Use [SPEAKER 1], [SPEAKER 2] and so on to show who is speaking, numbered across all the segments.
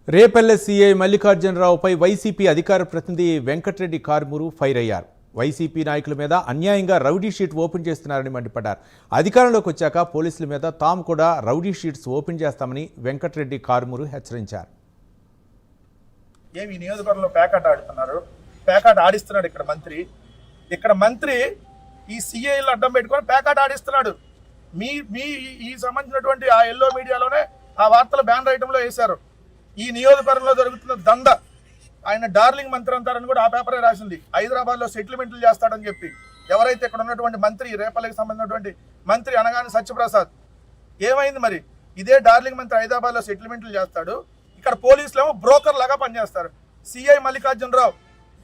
[SPEAKER 1] Repalle CI మల్లికార్జునరావుపై YCP అధికార ప్రతినిధి Venkatareddy Karumuri fire అయ్యారు. వైసీపీ నాయకుల మీద అన్యాయంగా రౌడీ షీట్ ఓపెన్ చేస్తున్నారని మండిపడ్డారు. అధికారంలోకి వచ్చాక పోలీసుల మీద తాము కూడా రౌడీ షీట్స్ ఓపెన్ చేస్తామని వెంకటరెడ్డి కారుమూరు హెచ్చరించారు.
[SPEAKER 2] ఏమి నియోజకవర్గంలో ప్యాకాట్ ఆడుతున్నారు, ప్యాకాట్ ఆడిస్తున్నాడు ఇక్కడ మంత్రి ఈ సీఐలు అడ్డం పెట్టుకొని ప్యాకాట్ ఆడిస్తున్నాడు. మీ ఈ సంబంధించినటువంటి ఆ ఎల్లో మీడియాలోనే ఆ వార్తలు బ్యాన్ రైటంలో వేశారు. ఈ నియోజకవర్గంలో జరుగుతున్న దంద, ఆయన డార్లింగ్ మంత్రి అంటారని కూడా ఆ పేపరే రాసింది. హైదరాబాద్లో సెటిల్మెంట్లు చేస్తాడని చెప్పి ఎవరైతే ఇక్కడ ఉన్నటువంటి మంత్రి, రేపల్లెకి సంబంధించినటువంటి మంత్రి అనగానే సత్యప్రసాద్ ఏమైంది మరి? ఇదే డార్లింగ్ మంత్రి హైదరాబాద్లో సెటిల్మెంట్లు చేస్తాడు, ఇక్కడ పోలీసులు ఏమో బ్రోకర్ లాగా పనిచేస్తారు. సిఐ మల్లికార్జునరావు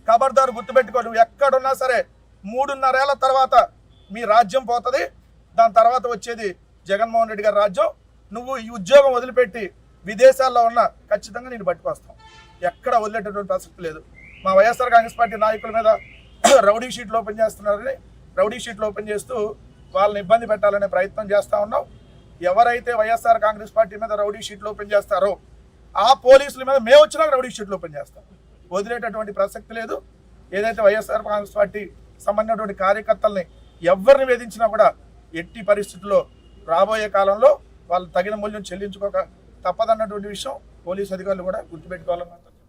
[SPEAKER 2] ఖబర్దారు గుర్తుపెట్టుకో, నువ్వు ఎక్కడున్నా సరే 3.5 ఏళ్ల తర్వాత మీ రాజ్యం పోతుంది. దాని తర్వాత వచ్చేది జగన్మోహన్ రెడ్డి గారి రాజ్యం. నువ్వు ఈ ఉద్యోగం వదిలిపెట్టి విదేశాల్లో ఉన్న ఖచ్చితంగా నేను పట్టుకొస్తాం. ఎక్కడ వదిలేటటువంటి ప్రసక్తి లేదు. మా వైఎస్ఆర్ కాంగ్రెస్ పార్టీ నాయకుల మీద రౌడీ షీట్లు ఓపెన్ చేస్తున్నారని, రౌడీ షీట్లు ఓపెన్ చేస్తూ వాళ్ళని ఇబ్బంది పెట్టాలనే ప్రయత్నం చేస్తూ ఉన్నాం. ఎవరైతే వైఎస్ఆర్ కాంగ్రెస్ పార్టీ మీద రౌడీ షీట్లు ఓపెన్ చేస్తారో ఆ పోలీసుల మీద మేము వచ్చినాక రౌడీ షీట్లు ఓపెన్ చేస్తాం. వదిలేటటువంటి ప్రసక్తి లేదు. ఏదైతే వైఎస్ఆర్ కాంగ్రెస్ పార్టీ సంబంధించినటువంటి కార్యకర్తల్ని ఎవరిని వేధించినా కూడా ఎట్టి పరిస్థితుల్లో రాబోయే కాలంలో వాళ్ళు తగిన మూల్యం చెల్లించుకోక తప్పదన్నటువంటి విషయం పోలీసు అధికారులు కూడా గుర్తుపెట్టుకోవాలన్నారు.